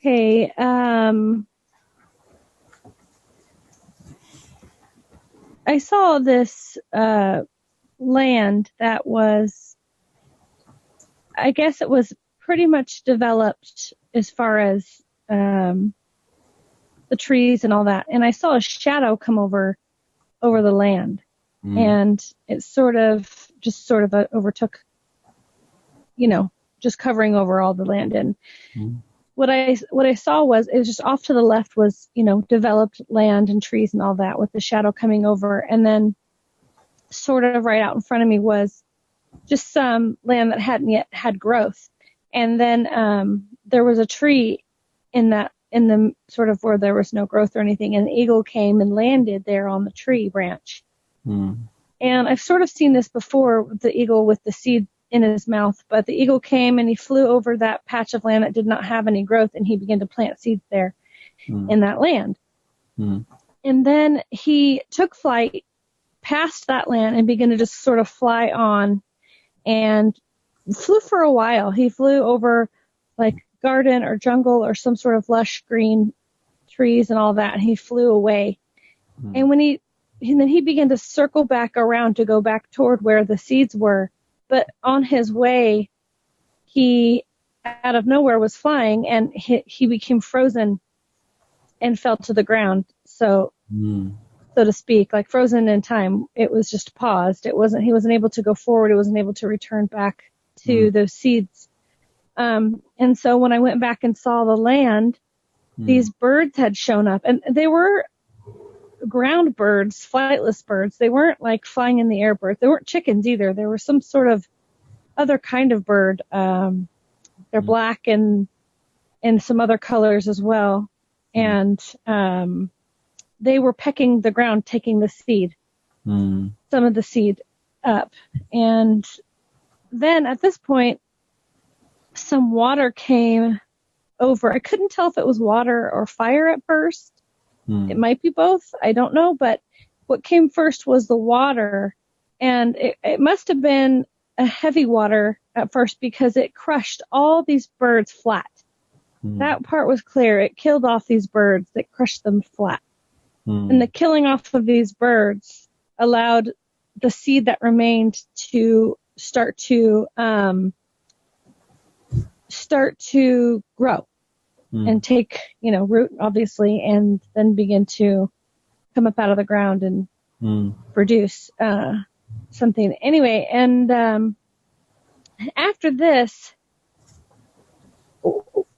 Okay. I saw this land that was, I guess it was pretty much developed as far as the trees and all that. And I saw a shadow come over the land. And it sort of overtook, just covering over all the land. And what I saw was, it was just off to the left was, developed land and trees and all that with the shadow coming over. And then sort of right out in front of me was just some land that hadn't yet had growth. And then there was a tree in the sort of where there was no growth or anything. And the eagle came and landed there on the tree branch. And I've sort of seen this before, the eagle with the seed in his mouth, but the eagle came and he flew over that patch of land that did not have any growth, and he began to plant seeds there in that land. And then he took flight past that land and began to just sort of fly on and flew for a while. He flew over like garden or jungle or some sort of lush green trees and all that, and he flew away. And then he began to circle back around to go back toward where the seeds were. But on his way, he, out of nowhere, was flying, and he became frozen and fell to the ground. So to speak, like frozen in time. It was just paused. He wasn't able to go forward. He wasn't able to return back to those seeds. And so when I went back and saw the land, these birds had shown up, and they were ground birds, flightless birds. They weren't like flying in the air birds. They weren't chickens either. They were some sort of other kind of bird. They're black and some other colors as well. And they were pecking the ground, taking the seed, some of the seed up. And then at this point, some water came over. I couldn't tell if it was water or fire at first. It might be both. I don't know. But what came first was the water. And it must have been a heavy water at first because it crushed all these birds flat. That part was clear. It killed off these birds. It crushed them flat. And the killing off of these birds allowed the seed that remained to start to grow. And take, root, obviously, and then begin to come up out of the ground and produce something. Anyway, and after this,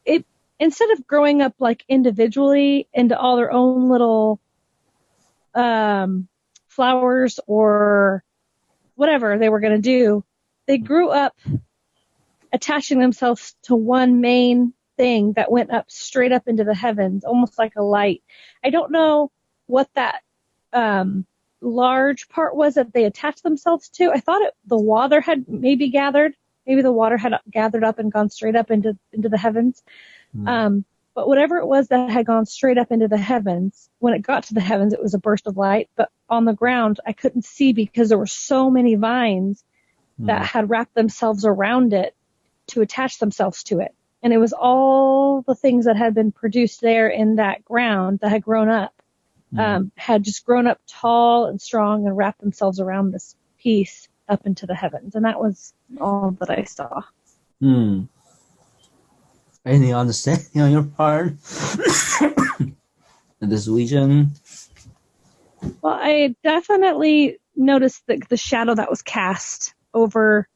it instead of growing up like individually into all their own little flowers or whatever they were going to do, they grew up attaching themselves to one main thing that went up straight up into the heavens, almost like a light. I don't know what that large part was that they attached themselves to. I thought the water had maybe gathered. Maybe the water had gathered up and gone straight up into the heavens. But whatever it was that had gone straight up into the heavens, when it got to the heavens, it was a burst of light. But on the ground, I couldn't see because there were so many vines that had wrapped themselves around it to attach themselves to it. And it was all the things that had been produced there in that ground that had grown up, had just grown up tall and strong and wrapped themselves around this piece up into the heavens. And that was all that I saw. Any understanding on your part? This vision? Well, I definitely noticed the shadow that was cast over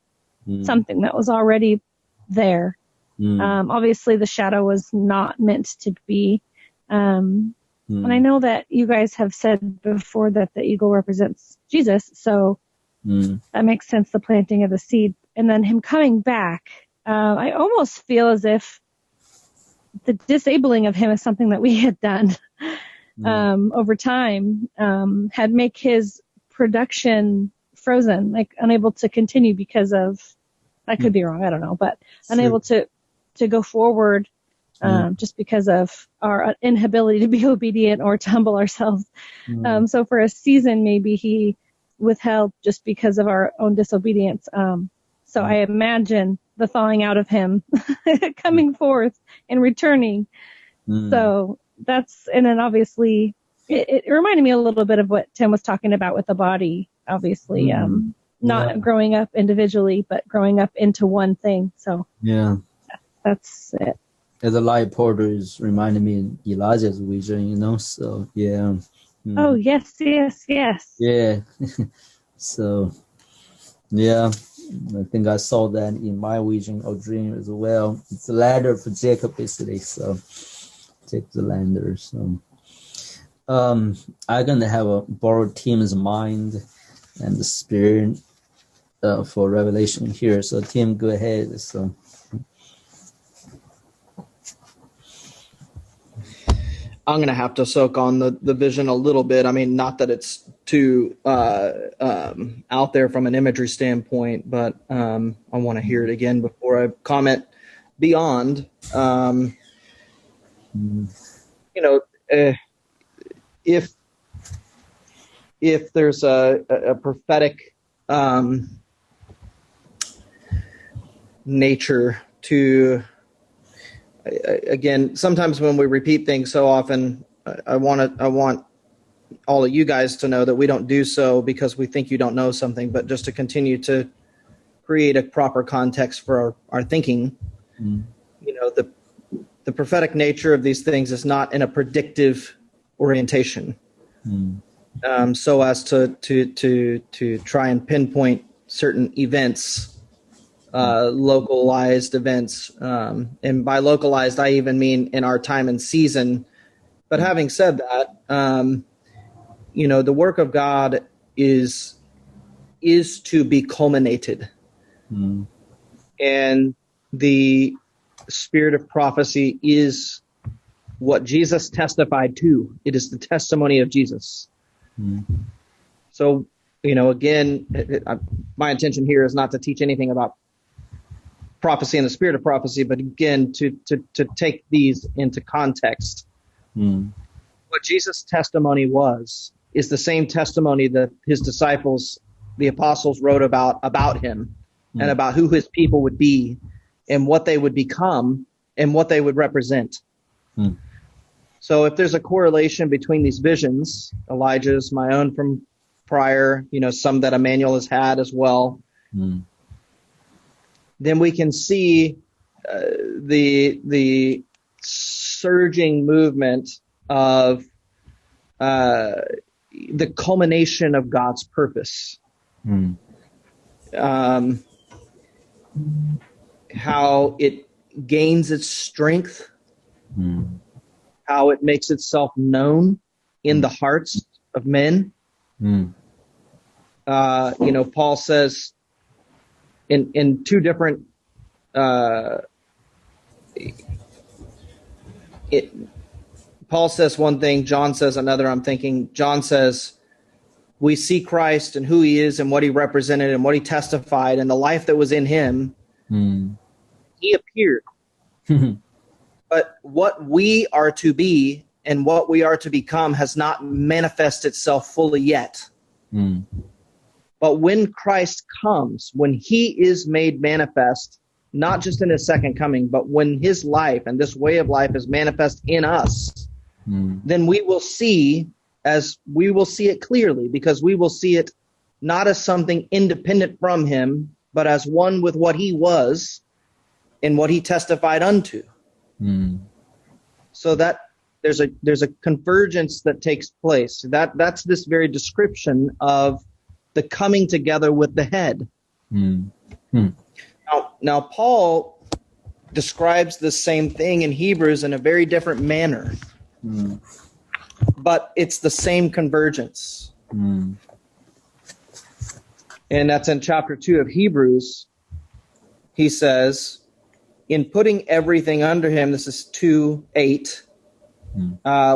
something that was already there. Obviously, the shadow was not meant to be. And I know that you guys have said before that the eagle represents Jesus, so that makes sense, the planting of the seed. And then him coming back, I almost feel as if the disabling of him is something that we had done over time, had make his production frozen, like unable to continue because of, I could be wrong, I don't know, but unable to go forward just because of our inability to be obedient or to humble ourselves. So for a season, maybe he withheld just because of our own disobedience. So I imagine the thawing out of him coming forth and returning So and then obviously it reminded me a little bit of what Tim was talking about with the body, obviously, not growing up individually, but growing up into one thing. So that's it. As a light porter is reminding me of Elijah's vision, so yeah. Oh, yes. Yeah. So, yeah, I think I saw that in my vision or dream as well. It's a ladder for Jacob, basically. So, take the ladder. So, I'm gonna have a borrowed Tim's mind and the spirit for revelation here. So, Tim, go ahead. So. I'm going to have to soak on the vision a little bit. I mean, not that it's too out there from an imagery standpoint, but I want to hear it again before I comment beyond. If there's a prophetic nature to, again, sometimes when we repeat things so often, I want all of you guys to know that we don't do so because we think you don't know something, but just to continue to create a proper context for our thinking. The prophetic nature of these things is not in a predictive orientation, so as to try and pinpoint certain events. Localized events. And by localized, I even mean in our time and season. But having said that, the work of God is to be culminated. And the spirit of prophecy is what Jesus testified to. It is the testimony of Jesus. So, again, my intention here is not to teach anything about prophecy and the spirit of prophecy, but again, to take these into context. What Jesus' testimony is the same testimony that his disciples, the apostles, wrote about him and about who his people would be and what they would become and what they would represent. So if there's a correlation between these visions, Elijah's, my own from prior, some that Emmanuel has had as well, then we can see the surging movement of the culmination of God's purpose. How it gains its strength, how it makes itself known in the hearts of men. Paul says in two different Paul says one thing, John says another. I'm thinking John says we see Christ and who he is and what he represented and what he testified and the life that was in him. He appeared. But what we are to be and what we are to become has not manifested itself fully yet. But when Christ comes, when he is made manifest, not just in his second coming, but when his life and this way of life is manifest in us, then we will see it clearly, because we will see it not as something independent from him, but as one with what he was and what he testified unto. So that there's a convergence that takes place. That's this very description of the coming together with the head. Now Paul describes the same thing in Hebrews in a very different manner. But it's the same convergence. And that's in chapter 2 of Hebrews. He says, in putting everything under him, this is 2:8,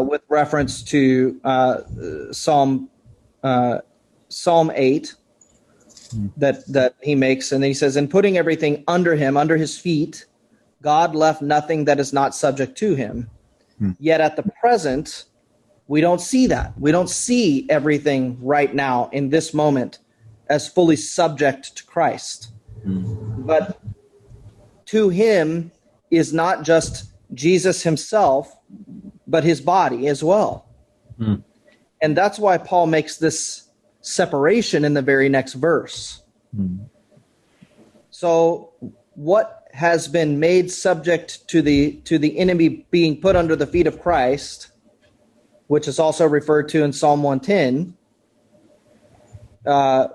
with reference to Psalm 8 that he makes. And then he says, in putting everything under him, under his feet, God left nothing that is not subject to him. Yet at the present, we don't see that. We don't see everything right now in this moment as fully subject to Christ. But to him is not just Jesus himself, but his body as well. Mm. And that's why Paul makes this separation in the very next verse. Mm. So what has been made subject to the enemy being put under the feet of Christ, which is also referred to in Psalm 110,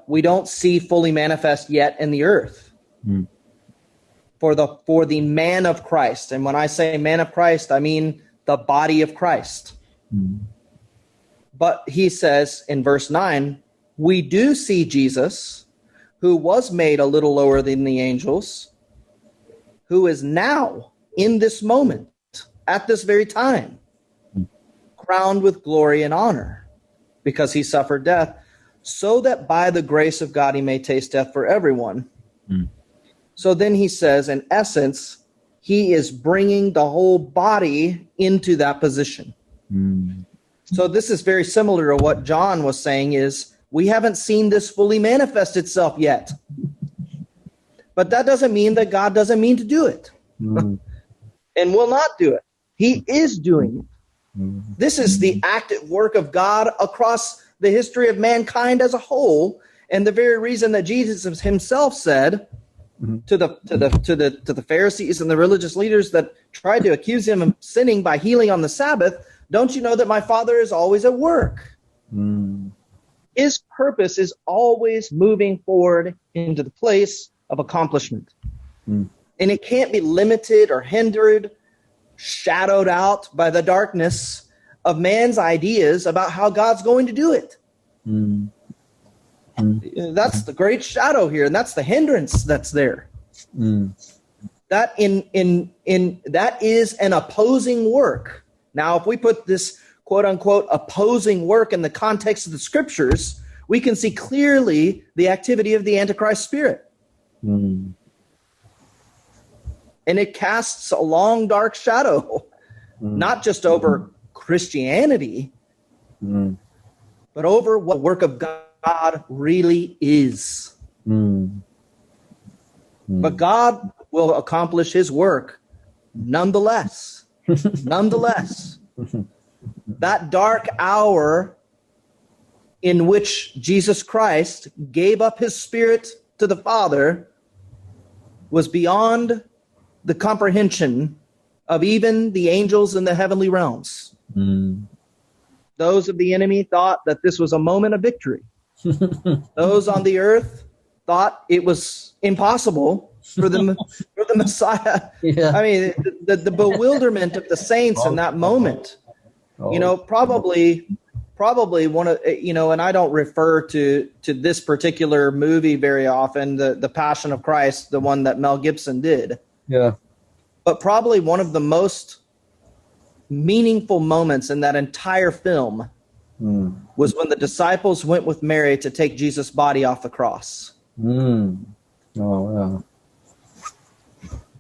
we don't see fully manifest yet in the earth. Mm. For the man of Christ. And when I say man of Christ, I mean the body of Christ. Mm. But he says in verse 9, we do see Jesus, who was made a little lower than the angels, who is now, in this moment, at this very time, crowned with glory and honor, because he suffered death, so that by the grace of God he may taste death for everyone. Mm. So then he says, in essence, he is bringing the whole body into that position. Mm. So this is very similar to what John was saying, is we haven't seen this fully manifest itself yet. But that doesn't mean that God doesn't mean to do it. Mm. And will not do it. He is doing it. Mm. This is the active work of God across the history of mankind as a whole, and the very reason that Jesus himself said to the Pharisees and the religious leaders that tried to accuse him of sinning by healing on the Sabbath, don't you know that my Father is always at work? Mm. His purpose is always moving forward into the place of accomplishment. Mm. And it can't be limited or hindered, shadowed out by the darkness of man's ideas about how God's going to do it. Mm. Mm. That's the great shadow here, and that's the hindrance that's there. Mm. That that is an opposing work. Now, if we put this quote unquote opposing work in the context of the scriptures, we can see clearly the activity of the Antichrist spirit. Mm. And it casts a long, dark shadow, not just over Christianity, but over what the work of God really is. Mm. Mm. But God will accomplish his work nonetheless. Nonetheless. That dark hour in which Jesus Christ gave up his spirit to the Father was beyond the comprehension of even the angels in the heavenly realms. Mm. Those of the enemy thought that this was a moment of victory. Those on the earth thought it was impossible for the Messiah. Yeah. I mean, the bewilderment of the saints in that moment. You know, probably one of, you know, and I don't refer to this particular movie very often, the Passion of Christ, the one that Mel Gibson did. Yeah. But probably one of the most meaningful moments in that entire film was when the disciples went with Mary to take Jesus' body off the cross. Mm. Oh, wow.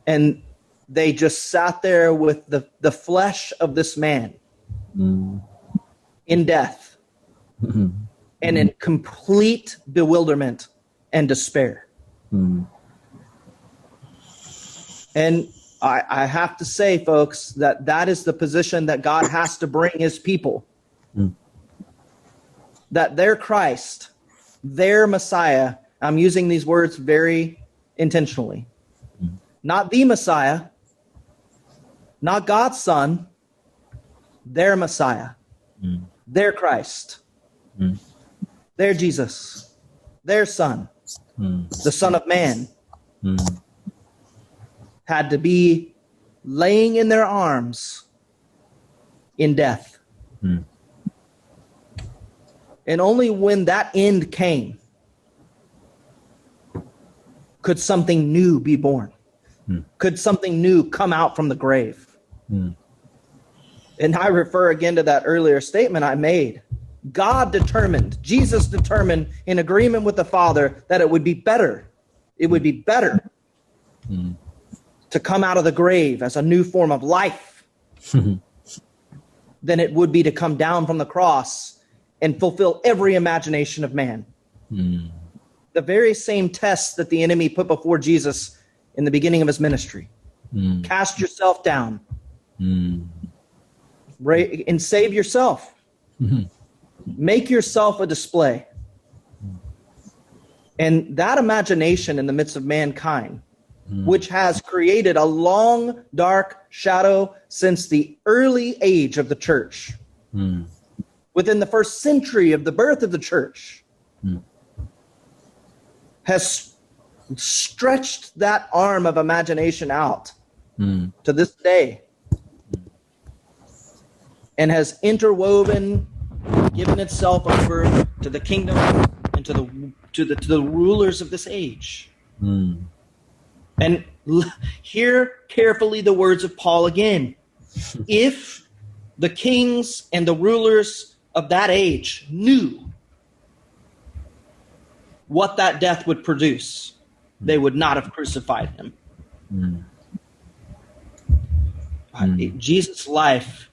And they just sat there with the flesh of this man in death and in complete bewilderment and despair. Mm. And I have to say, folks, that is the position that God has to bring his people. That their Christ, their Messiah, I'm using these words very intentionally, not the Messiah, not God's Son, their Messiah, their Christ, their Jesus, their Son, the Son of Man, had to be laying in their arms in death. And only when that end came could something new be born. Could something new come out from the grave. And I refer again to that earlier statement I made. God determined, Jesus determined in agreement with the Father that it would be better. It would be better to come out of the grave as a new form of life than it would be to come down from the cross and fulfill every imagination of man. The very same test that the enemy put before Jesus in the beginning of his ministry. Cast yourself down. and save yourself. Make yourself a display. And that imagination in the midst of mankind, which has created a long, dark shadow since the early age of the church, within the first century of the birth of the church, has stretched that arm of imagination out to this day, and has interwoven, given itself over to the kingdom and to the rulers of this age. And hear carefully the words of Paul again. If the kings and the rulers of that age knew what that death would produce, they would not have crucified him. Jesus' life,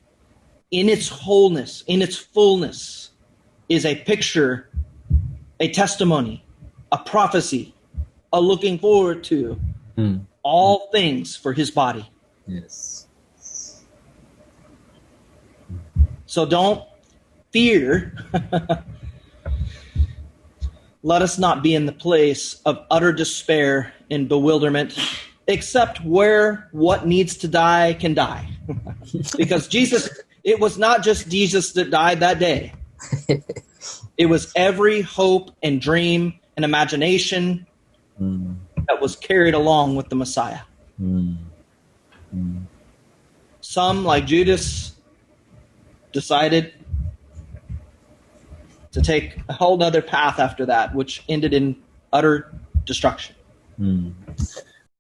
in its wholeness, in its fullness, is a picture, a testimony, a prophecy, a looking forward to all things for his body. Yes. So don't fear. Let us not be in the place of utter despair and bewilderment, except where what needs to die can die. Because Jesus, it was not just Jesus that died that day. It was every hope and dream and imagination that was carried along with the Messiah. Some, like Judas, decided to take a whole other path after that, which ended in utter destruction.